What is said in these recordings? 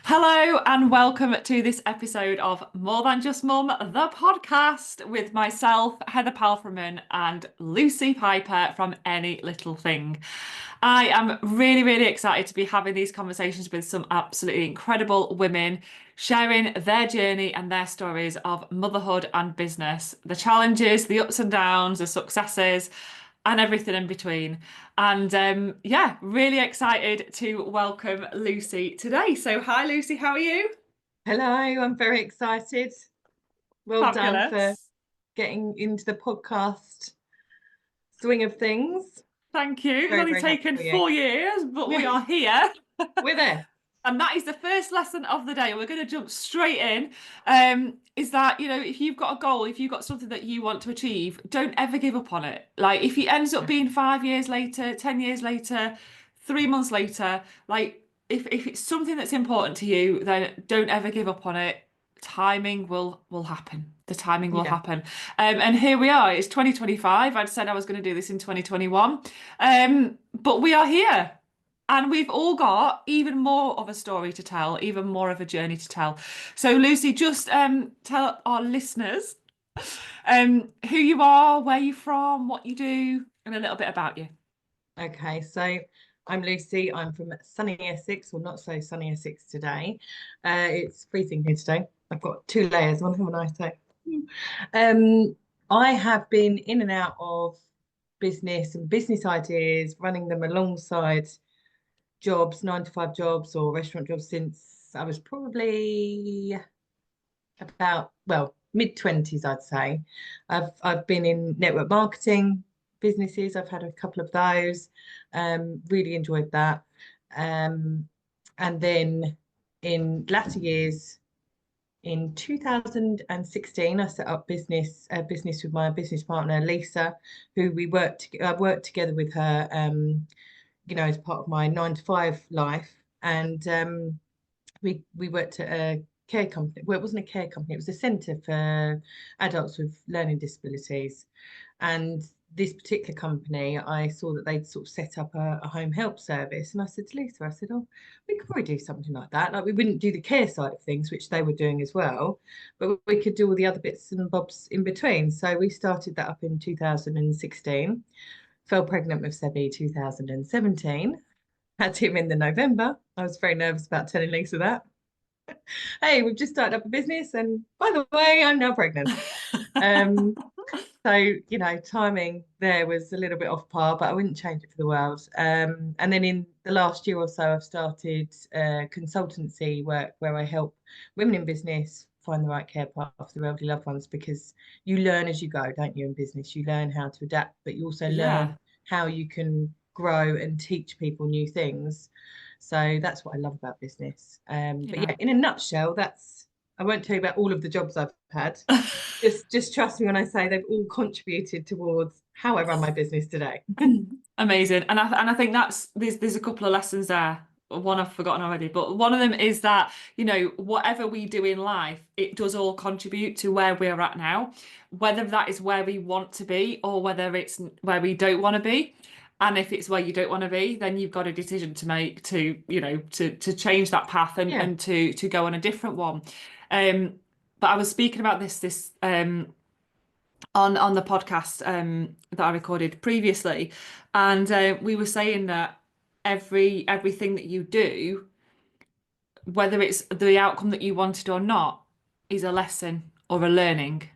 Hello and welcome to this episode of More Than Just Mum, the podcast with myself, Heather Palfreman, and Lucy Piper from Any Little Thing. I am really excited to be having these conversations with some absolutely incredible women, sharing their journey and their stories of motherhood and business, the challenges, the ups and downs, the successes, and everything in between. And yeah, really excited to welcome Lucy today. So, hi, Lucy, how are you? Hello, I'm very excited. Well done for Fabulous. getting into the podcast swing of things. Thank you. It's Very, only very happy taken for you. 4 years, but we Yeah, are here. we're there. And that is the first lesson of the day. We're going to jump straight in. Is that, if you've got a goal, if you've got something that you want to achieve, don't ever give up on it. Like, if it ends up being 5 years later, 10 years later, 3 months later, like, if it's something that's important to you, then don't ever give up on it. Timing will happen. The timing will Yeah, happen. And here we are. It's 2025. I'd said I was going to do this in 2021. But we are here. And we've all got even more of a story to tell, even more of a journey to tell. So, Lucy, just tell our listeners who you are, where you're from, what you do, and a little bit about you. okay. So I'm Lucy. I'm from sunny Essex, or not so sunny Essex today. It's freezing here today. I've got two layers on, haven't I? So, um, I have been in and out of business and business ideas, running them alongside jobs, 9 to 5 jobs or restaurant jobs since I was probably about, well, mid 20s, I'd say. I've been in network marketing businesses. I've had a couple of those. Really enjoyed that. Um, and then in latter years, in 2016, I set up business with my business partner Lisa, who I worked together with her, as part of my 9 to 5 life, and we worked at a care company. Well, it wasn't a care company; it was a centre for adults with learning disabilities. And this particular company, I saw that they'd sort of set up a home help service, and I said to Lisa, I said, "Oh, we could probably do something like that. Like we wouldn't do the care side of things, which they were doing as well, but we could do all the other bits and bobs in between." So we started that up in 2016. Fell pregnant with Sebi 2017. Had him in the November. I was very nervous about telling Lisa that. Hey, we've just started up a business, and by the way, I'm now pregnant. Um, so timing there was a little bit off par, but I wouldn't change it for the world. And then in the last year or so, I've started consultancy work where I help women in business find the right care path for their elderly loved ones, because you learn as you go, don't you, in business? You learn how to adapt, but you also learn Yeah, how you can grow and teach people new things. So that's what I love about business. But yeah. yeah, in a nutshell, I won't tell you about all of the jobs I've had. Just trust me when I say they've all contributed towards how I run my business today. Amazing. And I think there's a couple of lessons there. One I've forgotten already, but one of them is that, whatever we do in life, it does all contribute to where we're at now, whether that is where we want to be or whether it's where we don't want to be. And if it's where you don't want to be, then you've got a decision to make to change that path and, Yeah. and to go on a different one. Um, but I was speaking about this on the podcast that I recorded previously, and we were saying that everything that you do, whether it's the outcome that you wanted or not, is a lesson or a learning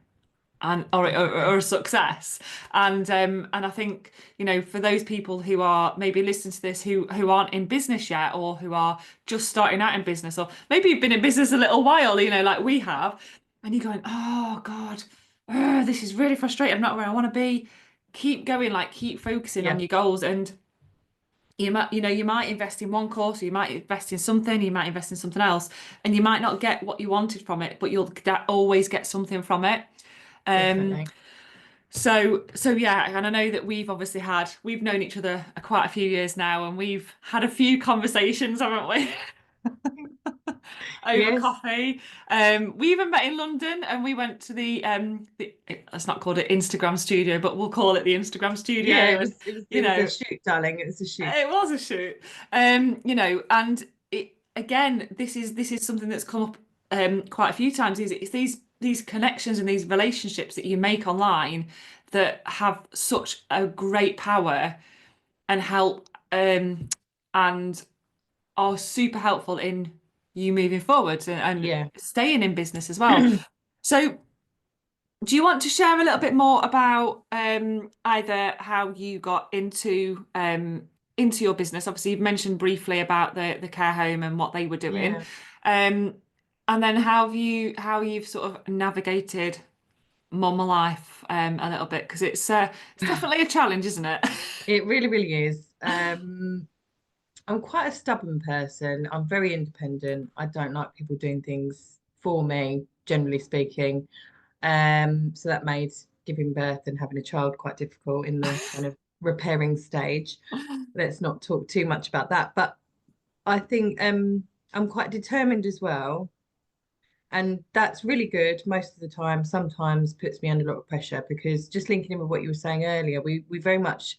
and or Definitely. a success. And I think, for those people who are maybe listening to this who aren't in business yet, or who are just starting out in business, or maybe you've been in business a little while, like we have, and you're going, oh God, this is really frustrating. I'm not where I want to be. Keep going, like keep focusing on Yeah. your goals. And you might invest in one course, or you might invest in something, you might invest in something else, and you might not get what you wanted from it, but you'll always get something from it. Um, Definitely. so yeah, and I know that we've known each other quite a few years now, and we've had a few conversations, haven't we? Over Yes. coffee. We even met in London, and we went to let's not call it Instagram studio, but we'll call it the Instagram Yeah, studio. And it was you it was a know, shoot, darling. It was a shoot. it was a shoot. And again, this is something that's come up quite a few times. Is it's these connections and these relationships that you make online that have such a great power and help and are super helpful in you moving forward and Yeah. staying in business as well. So, do you want to share a little bit more about either how you got into your business? Obviously, you've mentioned briefly about the care home and what they were doing, Yeah. um, and then how you've sort of navigated mum life a little bit because it's definitely a challenge, isn't it? It really, really is. I'm quite a stubborn person. I'm very independent. I don't like people doing things for me, generally speaking. So that made giving birth and having a child quite difficult in the kind of repairing stage. Let's not talk too much about that. But I think I'm quite determined as well. And that's really good most of the time. Sometimes puts me under a lot of pressure because just linking in with what you were saying earlier, we very much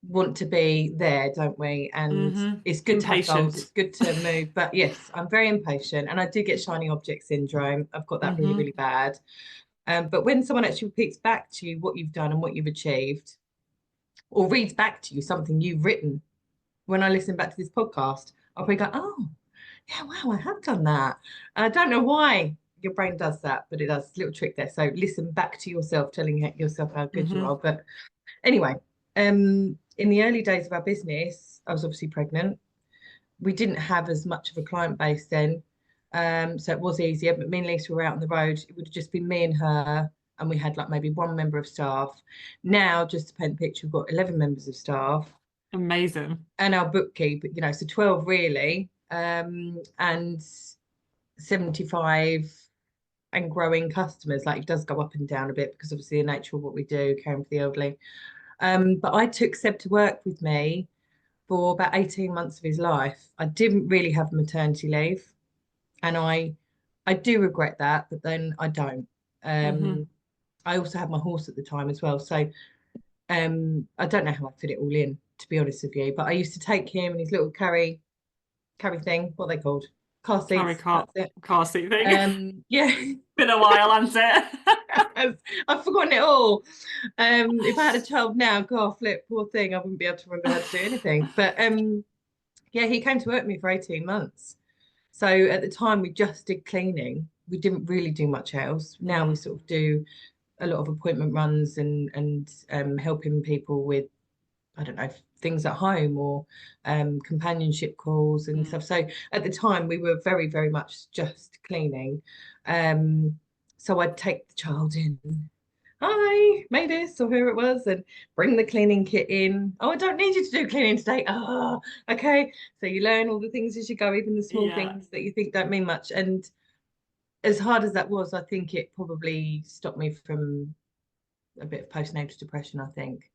want to be there, don't we? And it's good to have goals, Impatient. it's good to move. But yes, I'm very impatient and I do get shiny object syndrome. I've got that really, Hmm. really bad. But when someone actually repeats back to you what you've done and what you've achieved, or reads back to you something you've written, when I listen back to this podcast, I'll be like, oh, yeah, wow, I have done that. And I don't know why your brain does that, but it does. It's a little trick there. So listen back to yourself, telling yourself how good you Hmm. are. But anyway, in the early days of our business, I was obviously pregnant. We didn't have as much of a client base then. So it was easier, but me and Lisa were out on the road. It would have just been me and her, and we had like maybe one member of staff. Now, just to paint the picture, we've got 11 members of staff Amazing. and our bookkeeper, so 12 really, and 75 and growing customers. Like it does go up and down a bit because obviously the nature of what we do, caring for the elderly. But I took Seb to work with me for about 18 months of his life. I didn't really have maternity leave, and I do regret that, but then I don't. Hmm. Um, I also had my horse at the time as well, so I don't know how I fit it all in, to be honest with you. But I used to take him and his little carry thing, what are they called? Car Carry seats. That's it. car seat thing. Yeah, Been a while, hasn't it? I've forgotten it all. If I had a child now, God, flip, poor thing, I wouldn't be able to remember how to do anything. But yeah, he came to work with me for 18 months. So at the time, we just did cleaning. We didn't really do much else. Now we Mm, sort of do a lot of appointment runs and helping people with, I don't know, things at home or companionship calls and mm. stuff. So at the time, we were very, very much just cleaning. Um, so I'd take the child in. Hi, Mavis, or whoever it was, and bring the cleaning kit in. Oh, I don't need you to do cleaning today. Oh, okay. So you learn all the things as you go, even the small Yeah. things that you think don't mean much. And as hard as that was, I think it probably stopped me from a bit of postnatal depression, I think,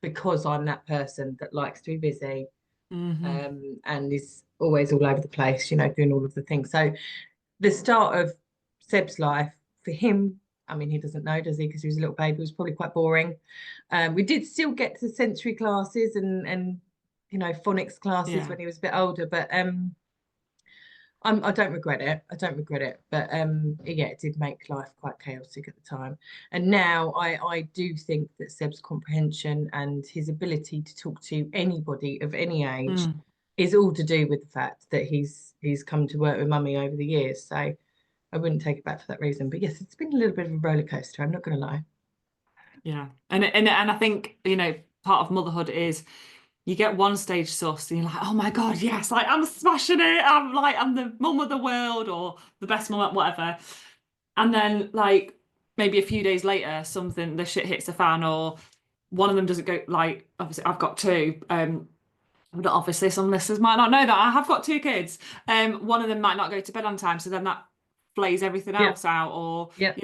because I'm that person that likes to be busy, Hmm. and is always all over the place, doing all of the things. So the start of Seb's life for him, I mean, he doesn't know, does he? Because he was a little baby, it was probably quite boring. We did still get to sensory classes and phonics classes Yeah. when he was a bit older, but I don't regret it. I don't regret it. But yeah, it did make life quite chaotic at the time. And now I do think that Seb's comprehension and his ability to talk to anybody of any age Mm. is all to do with the fact that he's come to work with mummy over the years. So I wouldn't take it back for that reason. But yes, it's been a little bit of a roller coaster. I'm not going to lie. Yeah. And I think, part of motherhood is you get one stage sus and you're like, oh my God, yes, like I'm smashing it. I'm the mum of the world or the best mum at whatever. And then like maybe a few days later, the shit hits the fan or one of them doesn't go like obviously I've got two. But obviously some listeners might not know that I have got two kids. One of them might not go to bed on time, so then that flays everything Yep. else out, or Yep.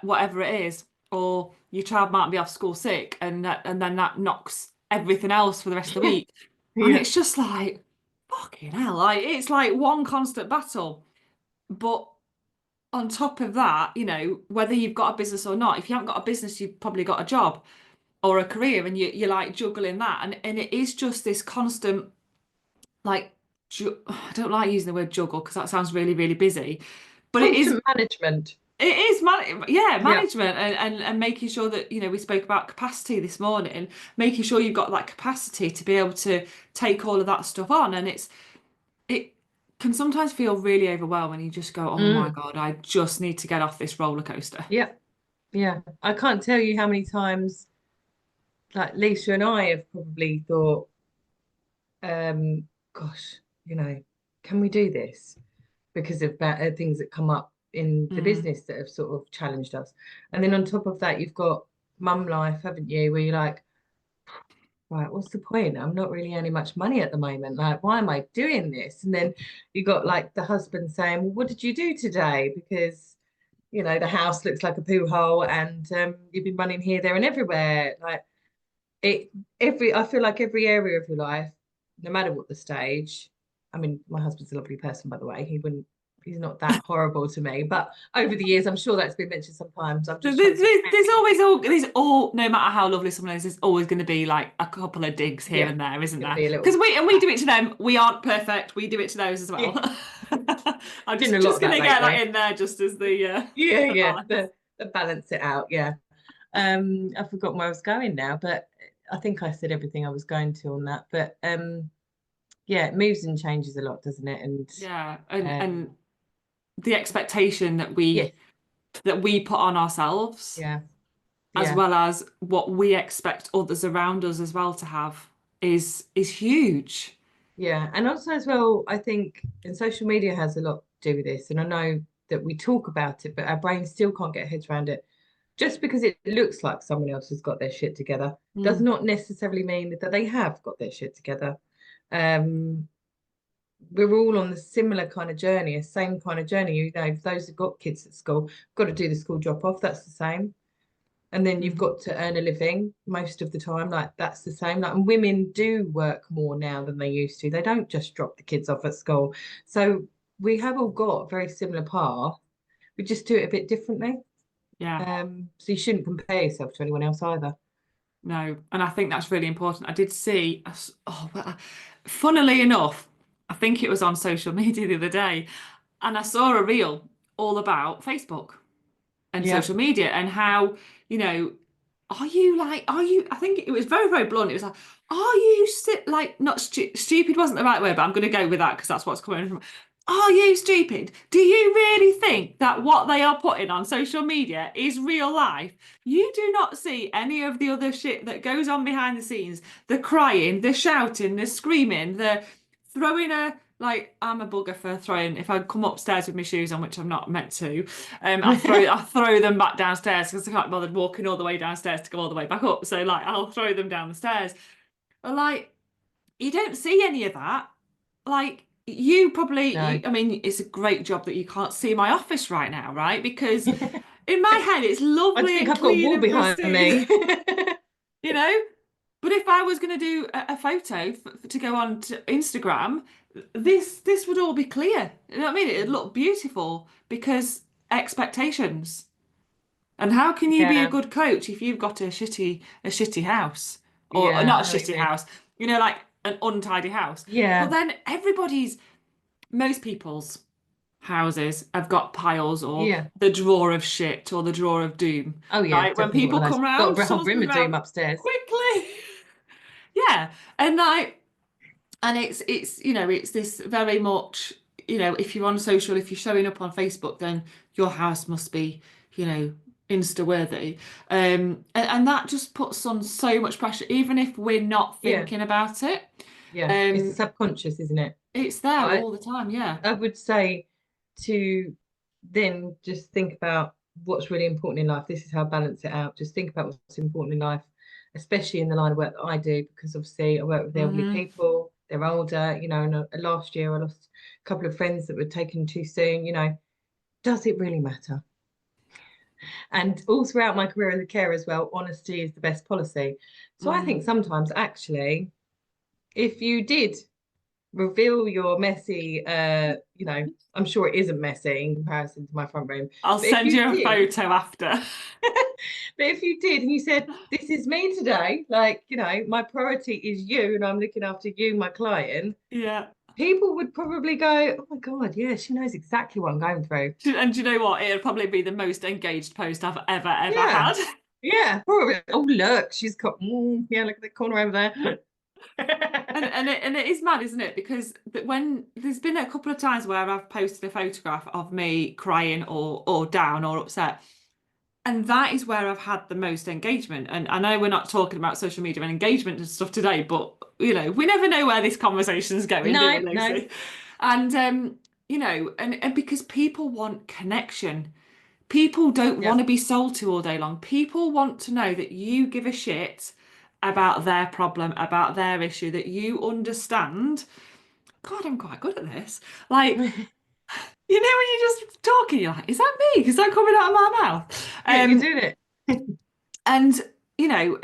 whatever it is, or your child might be off school sick, and then that knocks everything else for the rest of the week. And Yeah. it's just like fucking hell, like it's like one constant battle. But on top of that, whether you've got a business or not, if you haven't got a business, you've probably got a job or a career and you're like juggling that and it is just this constant like I don't like using the word juggle because that sounds really, really busy, but Constant management. it is yeah, Yeah. management and making sure that, we spoke about capacity this morning, making sure you've got that capacity to be able to take all of that stuff on. And it can sometimes feel really overwhelming. You just go, oh my Mm. God, I just need to get off this roller coaster. Yeah. Yeah. I can't tell you how many times like Lisa and I have probably thought, gosh, you know, can we do this? Because of bad things that come up in the Mm. business that have sort of challenged us. And then on top of that, you've got mum life, haven't you? Where you're like, right, what's the point? I'm not really earning much money at the moment. Like, why am I doing this? And then you got like the husband saying, well, what did you do today? Because, you know, the house looks like a poo hole and you've been running here, there, and everywhere. Like it, I feel like every area of your life, no matter what the stage. I mean, my husband's a lovely person, by the way. He's not that horrible to me. But over the years, I'm sure that's been mentioned sometimes. I'm There's, just trying to sort of there's happy. always no matter how lovely someone is, there's always going to be like a couple of digs here Yeah, and there, it's isn't going to there? be a Because little. we do it to them. We aren't perfect. We do it to those as Yeah, well. I'm doing a lot just of going that to get that lately. in there just as Yeah, the yeah, balance. the balance it out. Yeah. I've forgotten where I was going now, but I think I said everything I was going to on that. But yeah, it moves and changes a lot, doesn't it? And Yeah, and um, the expectation that yes, we put on ourselves, yeah, as yeah, well as what we expect others around us as well to have, is huge. yeah. And also as well, I think, and social media has a lot to do with this. And I know that we talk about it, but our brains still can't get heads around it. Just because it looks like someone else has got their shit together does Mm, not necessarily mean that they have got their shit together. Um, we're all on the similar kind of journey, a same kind of journey. You know, if those who've got kids at school, got to do the school drop off, that's the same. And then you've mm. got to earn a living most of the time, like that's the same. Like, and women do work more now than they used to. They don't just drop the kids off at school. So we have all got a very similar path. We just do it a bit differently. Yeah. So you shouldn't compare yourself to anyone else either. No, and I think that's really important. I did see, funnily enough, I think it was on social media the other day, and I saw a reel all about Facebook and Yeah. social media and how, you know, are you, I think it was very, very blunt. It was like, are you like, not stupid wasn't the right word, but I'm going to go with that because that's what's coming from. Are you stupid? Do you really think that what they are putting on social media is real life? You do not see any of the other shit that goes on behind the scenes. The crying, the shouting, the screaming, the throwing like I'm a bugger for throwing if I come upstairs with my shoes on, which I'm not meant to. I throw them back downstairs because I can't bother walking all the way downstairs to go all the way back up. So like I'll throw them down the stairs. But like you don't see any of that. Like No. I mean, it's a great job that you can't see my office right now, right? Because in my head it's I lovely think and I've got a clean wall and behind pristine, me. you know? But if I was going to do a photo to go on to Instagram, this would all be clear. You know what I mean? It'd look beautiful because expectations. And how can you be a Yeah. good coach if you've got a shitty house or Yeah, not I a know what you shitty mean. house, like an untidy house. But Yeah. then most people's houses have got piles or Yeah. the drawer of shit or the drawer of doom, Oh yeah, right? When definitely got people one of those. come Got round, a whole someone's room coming of doom round upstairs. quickly. Yeah. And like, and it's this very much, if you're on social, if you're showing up on Facebook, then your house must be, Insta worthy. And that just puts on so much pressure, even if we're not Yeah. thinking about it. Yeah. It's the Um, subconscious, isn't it? it's there I all the time, yeah. I would say to then just think about what's really important in life. This is how I balance it out. Just think about what's important in life, especially in the line of work that I do, because obviously I work with elderly Hmm. people. They're older, and last year I lost a couple of friends that were taken too soon. Does it really matter? And all throughout my career as a carer as well, honesty is the best policy. So I think Mm. sometimes actually, if you did reveal your messy, I'm sure it isn't messy in comparison to my front room, I'll but if send you you a did, photo after. but if you did and you said, this is me today, like, my priority is you and I'm looking after you, my client, Yeah. people would probably go, oh my God, yeah, she knows exactly what I'm going through. And do you know what? It'd probably be the most engaged post I've ever Yeah. had. Yeah, probably. Oh, look, she's got, yeah, look at the corner over there. And it is mad, isn't it? Because when there's been a couple of times where I've posted a photograph of me crying or down or upset, and that is where I've had the most engagement. And I know we're not talking about social media and engagement and stuff today, but we never know where this conversation's going, do we, No, no. Lucy? And and because people want connection. People don't Yeah. want to be sold to all day long. People want to know that you give a shit about their problem, about their issue, that you understand. God, I'm quite good at this. Like, when you're just talking, you're like, is that me? Is that coming out of my mouth? Yeah, you did it. And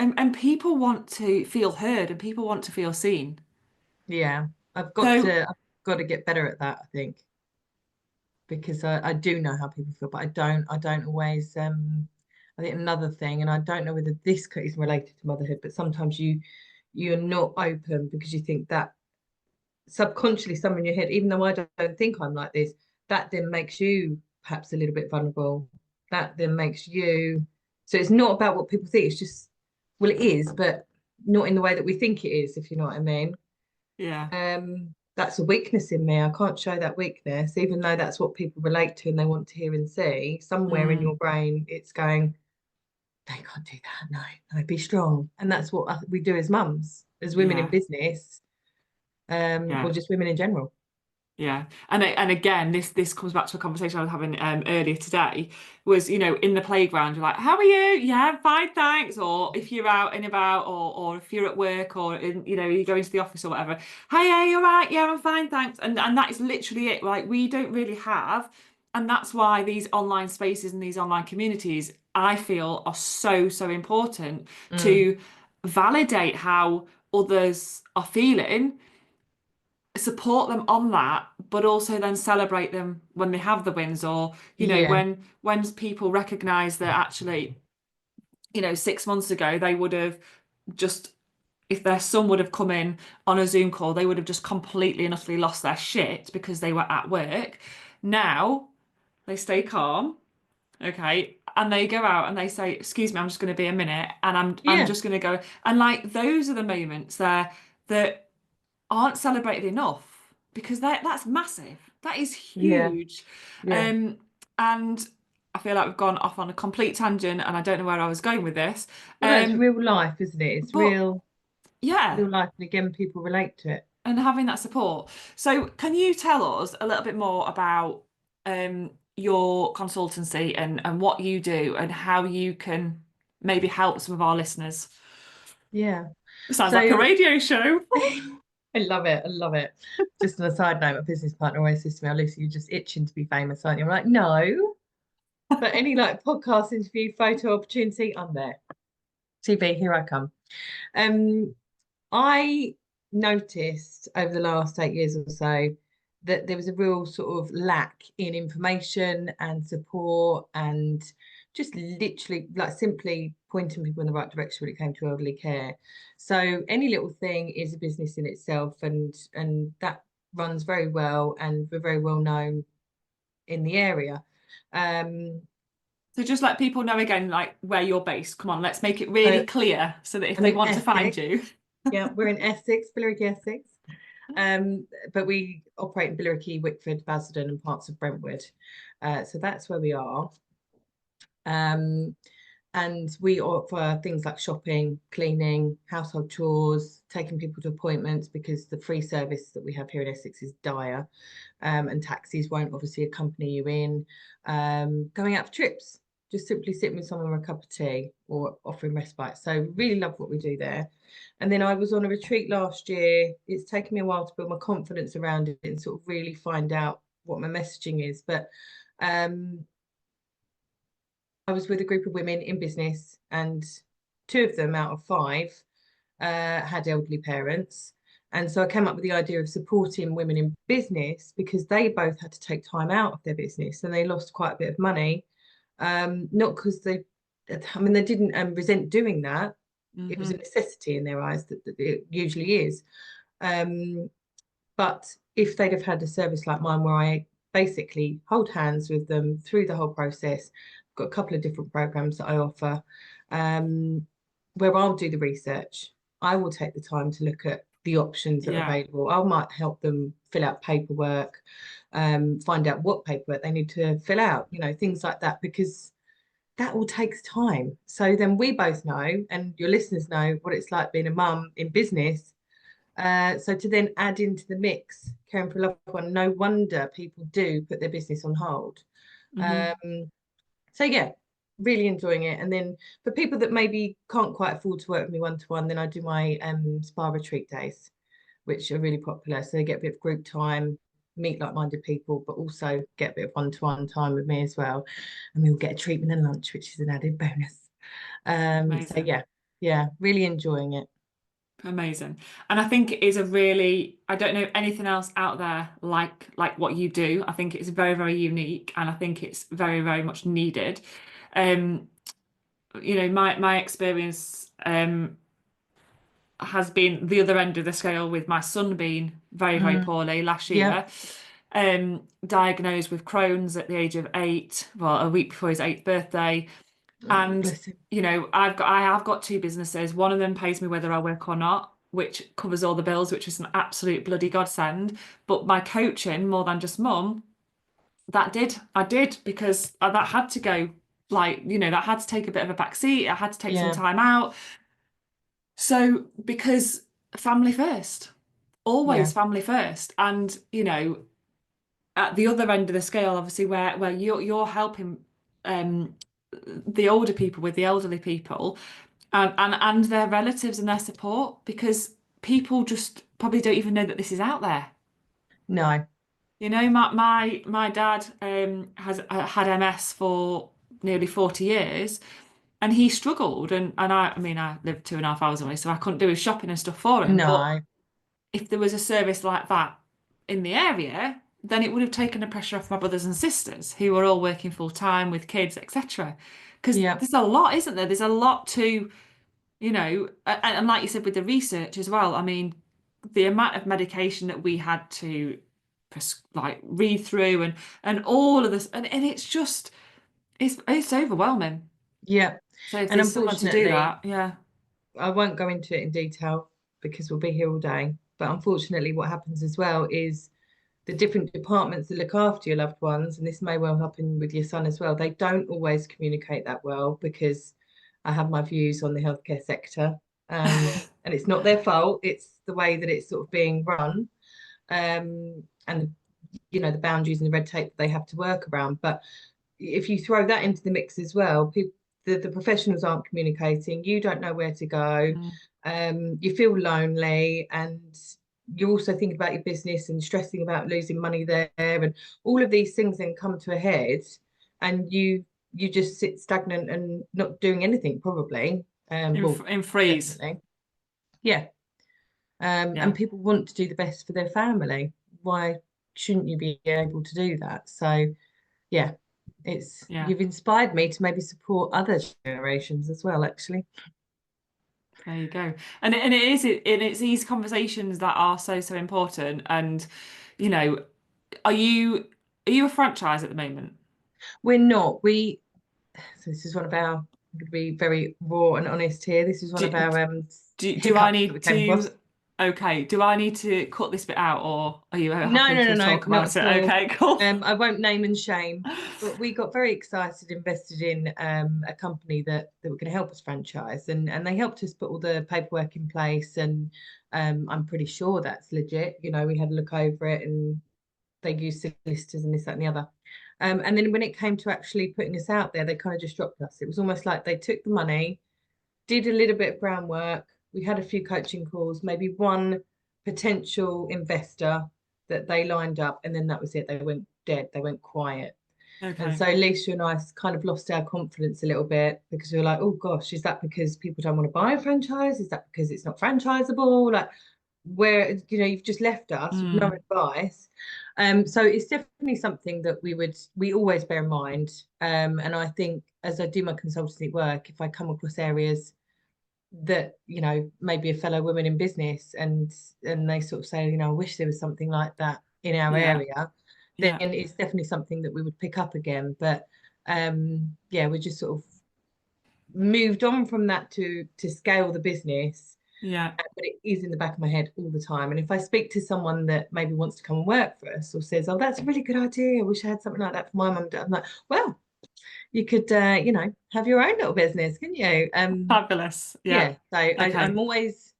and people want to feel heard and people want to feel seen. Yeah, So I've got to get better at that, I think, because I do know how people feel, but I don't always I think another thing, and I don't know whether this is related to motherhood, but sometimes you're not open because you think that subconsciously somewhere in your head, even though I don't think I'm like this, that then makes you perhaps a little bit vulnerable. That then makes you, so it's not about what people think, it's just, well, it is, but not in the way that we think it is, if you know what I mean. yeah, That's a weakness in me. I can't show that weakness, even though that's what people relate to and they want to hear and see. Somewhere in mm, your brain, it's going, they can't do that. No, no, be strong. And that's what we do as mums, as women in yeah. business, or Yeah. just women in general. Yeah, and again, this comes back to a conversation I was having earlier today. Was in the playground, you're like, "How are you? Yeah, I'm fine, thanks." Or if you're out and about, or if you're at work, or you go into the office or whatever. Hi, yeah, you're right. Yeah, I'm fine, thanks. And that is literally it. Like we don't really have, and that's why these online spaces and these online communities, I feel, are so important Mm, to validate how others are feeling, support them on that, but also then celebrate them when they have the wins, or yeah, when people recognize that actually 6 months ago they would have just, if their son would have come in on a Zoom call, they would have just completely and utterly lost their shit because they were at work. Now they stay calm, okay, and they go out and they say, excuse me, I'm just going to be a minute, and I'm yeah, just going to go. And like those are the moments there that aren't celebrated enough, because that's massive. That is yeah, huge. yeah. Um, and I feel like we've gone off on a complete tangent, and I don't know where I was going with this. Well, no, it's real life, isn't it? It's But yeah, real life, and again, people relate to it. and having that support. So, can you tell us a little bit more about your consultancy and what you do and how you can maybe help some of our listeners? Yeah. It sounds like a So radio show. I love it. I love it. Just on a side note, my business partner always says to me, "Oh, Lucy, you're just itching to be famous, aren't you?" I'm like, no. But any like podcast interview, photo opportunity, I'm there. TV, here I come. Um, I noticed over the last 8 years or so that there was a real sort of lack in information and support and just literally like simply pointing people in the right direction when it came to elderly care. So any little thing is a business in itself, and that runs very well, and we're very well known in the area. Um, So just let people know again, like where you're based. Come on, let's make it so really clear so that if I'm they in want to find Essex. you. Yeah, we're in Essex, Billericay, Essex. But we operate in Billericay, Wickford, Basildon, and parts of Brentwood. So that's where we are. Um, and we offer things like shopping, cleaning, household chores, taking people to appointments, because the free service that we have here in Essex is dire. And taxis won't obviously accompany you in. Going out for trips, just simply sitting with someone with a cup of tea or offering respite. So really love what we do there. And then I was on a retreat last year. It's taken me a while to build my confidence around it and sort of really find out what my messaging is. But um, I was with a group of women in business, and two of them out of five had elderly parents. And so I came up with the idea of supporting women in business because they both had to take time out of their business and they lost quite a bit of money. Not because I mean, they didn't resent doing that. It was a Hmm. necessity in their eyes, that it usually is. Um, But if they'd have had a service like mine where I basically hold hands with them through the whole process, I've got a couple of different programs that I offer, um, where I'll do the research. I will take the time to look at the options that are Yeah. available. I might help them fill out paperwork, find out what paperwork they need to fill out, things like that, because that all takes time. So then we both know, and your listeners know, what it's like being a mum in business. So to then add into the mix, caring for a loved one, no wonder people do put their business on hold. Hmm. Um, so yeah, really enjoying it. And then for people that maybe can't quite afford to work with me one to one, then I do my spa retreat days, which are really popular. So they get a bit of group time, meet like-minded people, but also get a bit of one-to-one time with me as well. And we will get a treatment and lunch, which is an added bonus. So Amazing. yeah, really enjoying it. Amazing. And I think it is a really, I don't know anything else out there like what you do. I think it's very, very unique and I think it's very, very much needed. Um, my experience has been the other end of the scale with my son being very, very Mm, poorly last yeah. year. Diagnosed with Crohn's at the age of 8, well, a week before his 8th birthday. Oh, And bless him. I have got two businesses. One of them pays me whether I work or not, which covers all the bills, which is an absolute bloody godsend. But my coaching, more than just mum, I did because that had to go, like, that had to take a bit of a back seat. I had to take some Yeah, time out. So because family first, yeah, always family first. And, at the other end of the scale, obviously, where you're helping um the older people with the elderly people and their relatives and their support because people just probably don't even know that this is out there. no, My dad has had MS for nearly 40 years and he struggled and I mean I lived 2.5 hours away so I couldn't do his shopping and stuff for him but no, if there was a service like that in the area then it would have taken the pressure off my brothers and sisters who were all working full time with kids etc. Because yeah, there's a lot, isn't there? There's a lot to and like you said with the research as well, I mean, the amount of medication that we had to like read through and all of this, and it's just it's overwhelming. yeah. So if And there's someone to do unfortunately, that, yeah. I won't go into it in detail because we'll be here all day. But unfortunately, what happens as well is the different departments that look after your loved ones, and this may well happen with your son as well, they don't always communicate that well because I have my views on the healthcare sector. And it's not their fault, it's the way that it's sort of being run. And the boundaries and the red tape that they have to work around. But if you throw that into the mix as well, people, the professionals aren't communicating, you don't know where to go, Mm. you feel lonely, and you're also thinking about your business and stressing about losing money there, and all of these things then come to a head, and you just sit stagnant and not doing anything probably. Well, In freeze. definitely, yeah. And Yeah, people want to do the best for their family. Why shouldn't you be able to do that? So yeah, it's yeah. you've inspired me to maybe support other generations as well, actually. There you go. And it's these conversations that are so so important. And you know, are you are you a franchise at the moment? We're not. So this is one of our, I'm going to be very raw and honest here. This is one of Do, our do I hiccups that we need came across. to, okay, do I need to cut this bit out or are you No, happy no, no, to no, talk not about at it? all. Okay, cool. I won't name and shame, but we got very excited, invested in a company that were going to help us franchise, and they helped us put all the paperwork in place, and I'm pretty sure that's legit. We had a look over it, and they use solicitors and this, that, and the other. And then when it came to actually putting us out there, they kind of just dropped us. It was almost like they took the money, did a little bit of groundwork. We had a few coaching calls, maybe one potential investor that they lined up, and then that was it. They went dead, they went quiet. And Okay. so Lisa and I kind of lost our confidence a little bit because we were like, oh gosh, is that because people don't want to buy a franchise? Is that because it's not franchisable? Like, where you've just left us with no Mm, advice. So it's definitely something that we always bear in mind. And I think as I do my consultancy work, if I come across areas that, maybe a fellow woman in business, and they sort of say, I wish there was something like that in our Yeah. area, then Yeah. it's definitely something that we would pick up again. But yeah, we just sort of moved on from that to scale the business. Yeah. But it is in the back of my head all the time. And if I speak to someone that maybe wants to come and work for us or says, "Oh, that's a really good idea. I wish I had something like that for my mum and dad," I'm like, "Well, you could, have your own little business, can you?" Fabulous. Yeah. Yeah. So Okay. I'm always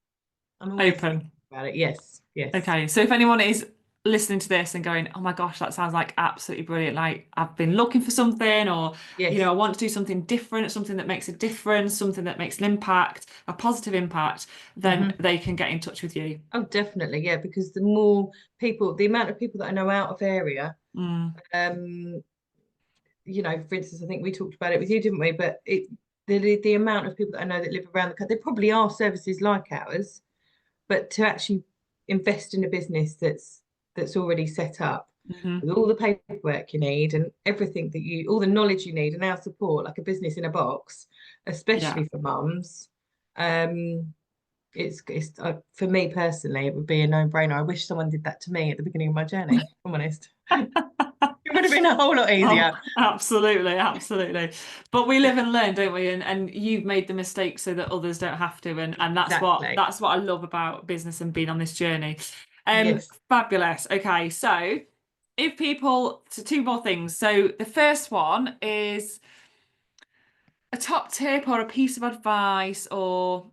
thinking Open. about it. Yes, yes, Okay. So if anyone is listening to this and going, oh my gosh, that sounds like absolutely brilliant. Like I've been looking for something, or, yes. I want to do something different, something that makes a difference, something that makes an impact, a positive impact, then Hmm. they can get in touch with you. Oh, definitely. Yeah, because the more people, the amount of people that I know out of area, Mm, um, for instance, I think we talked about it with you, didn't we? But the amount of people that I know that live around the country, there probably are services like ours, but to actually invest in a business that's already set up hmm. with all the paperwork you need and everything all the knowledge you need and our support, like a business in a box, Yeah. especially for mums. Um, it's for me personally, it would be a no-brainer. I wish someone did that to me at the beginning of my journey, if I'm honest. It would have been a whole lot Oh, easier. absolutely, absolutely. But we live and learn, don't we? And you've made the mistake so that others don't have to. And that's what Exactly. that's what I love about business and being on this journey. Yes. Fabulous. Okay, so if people, so two more things. So the first one is a top tip or a piece of advice or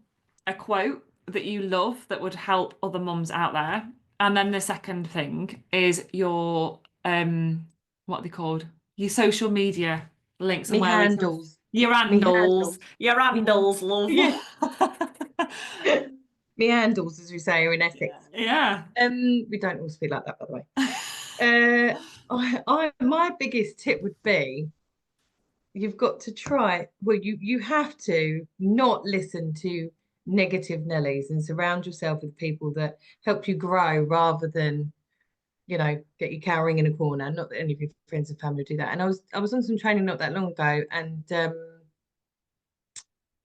a quote that you love that would help other mums out there. And then the second thing is your what are they called? Your social media links and Me where we can handles. Me handles. your Me, handles, love. yeah. Me handles, as we say, are in Yeah. Essex. Yeah. We don't all speak like that, by the way. My biggest tip would be you've got to try. Well, you have to not listen to negative Nellies and surround yourself with people that help you grow rather than get you cowering in a corner. Not that any of your friends and family do that. And I was on some training not that long ago, and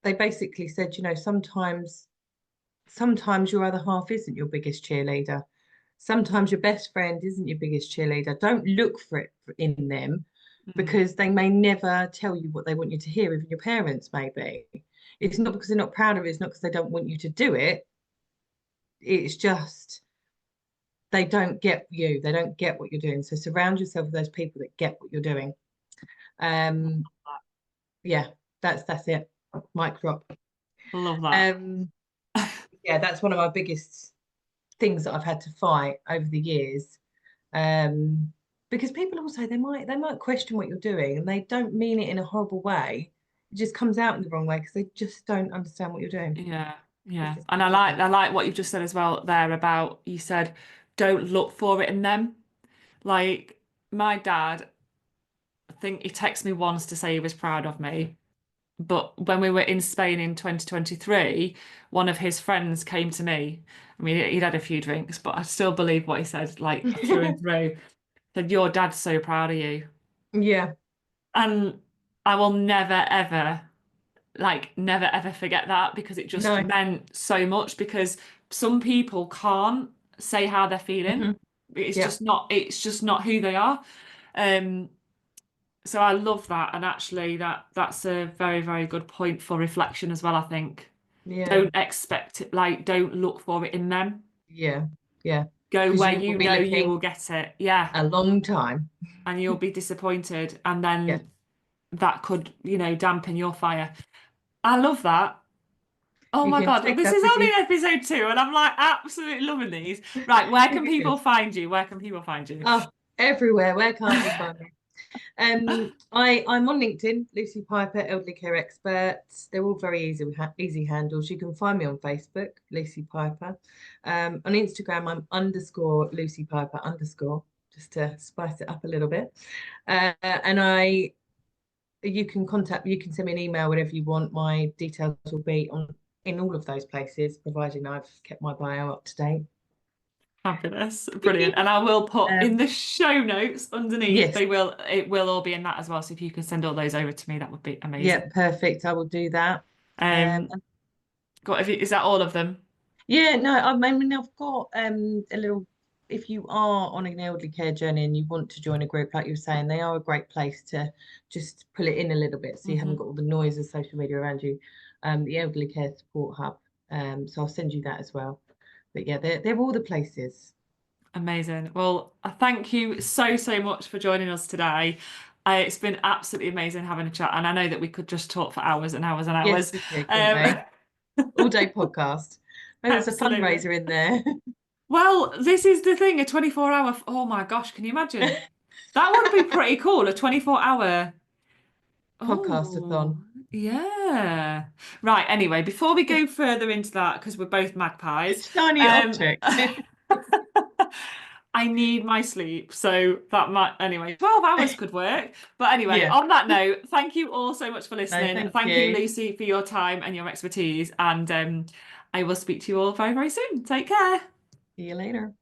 they basically said, sometimes your other half isn't your biggest cheerleader. Sometimes your best friend isn't your biggest cheerleader. Don't look for it in them Mm, because they may never tell you what they want you to hear, even your parents may be. It's not because they're not proud of it, it's not because they don't want you to do it. It's just they don't get you, they don't get what you're doing. So surround yourself with those people that get what you're doing. Um, yeah, that's it. Mic drop. love that. Um, yeah, that's one of my biggest things that I've had to fight over the years. Um, because people also they might question what you're doing and they don't mean it in a horrible way. It just comes out in the wrong way because they just don't understand what you're doing. Yeah, It's yeah. as And I simple as like that. I like what you've just said as well there about you said don't look for it in them. Like my dad, I think he texted me once to say he was proud of me. But when we were in Spain in 2023, one of his friends came to me. I mean, he'd had a few drinks, but I still believe what he said, like through and through. Said, your dad's so proud of you. Yeah, And I will never, ever, like, never, ever forget that because it just no. meant so much because some people can't say how they're feeling. Hmm. Yeah, It's just not who they are. Um, So I love that, and actually that's a very, very good point for reflection as well, I think. yeah, Don't expect it, like don't look for it in them. yeah, yeah. Go Because where you will you be know you looking will get it. Yeah. a long time. And you'll be disappointed, and Yeah, then that could, dampen your fire. I love that. Oh you my can God, take this that is with only you. episode 2, and I'm like absolutely loving these. Right, where can people Good. find you? Where can people find you? Oh, everywhere. Where can't you find me? I'm on LinkedIn, Lucy Piper, Elderly Care Expert. They're all very easy handles. You can find me on Facebook, Lucy Piper. On Instagram, I'm underscore Lucy Piper underscore, just to spice it up a little bit. And you can send me an email whenever you want. My details will be on in all of those places, providing I've kept my bio up to date. Fabulous, brilliant. And I will put in Um, the show notes underneath, yes, it will all be in that as well. So if you can send all those over to me, that would be yeah, amazing. perfect. I will do that. Um, Um, Is that all of them? Yeah, no, I mean I've got a little. If you are on an elderly care journey and you want to join a group, like you were saying, they are a great place to just pull it in a little bit, so you haven't Hmm. got all the noise of social media around you. The Elderly Care Support Hub. So I'll send you that as well. But yeah, they're all the places. Amazing. Well, thank you so, so much for joining us today. It's been absolutely amazing having a chat, and I know that we could just talk for hours and hours and Yes, hours. we could, couldn't Um, we? All day podcast. Maybe there's a absolutely. fundraiser in there. Well, this is the thing, a 24-hour. Oh my gosh, can you imagine? That would be pretty cool, a 24-hour. Oh, Podcastathon. yeah. Right, anyway, before we go further into that, because we're both magpies, Shiny um, object. I need my sleep. So that might, anyway, 12 hours could work. But anyway, Yeah. on that note, thank you all so much for No, listening. thank Thank you, you. Lucy, for your time and your expertise. And I will speak to you all very, very soon. Take care. See you later.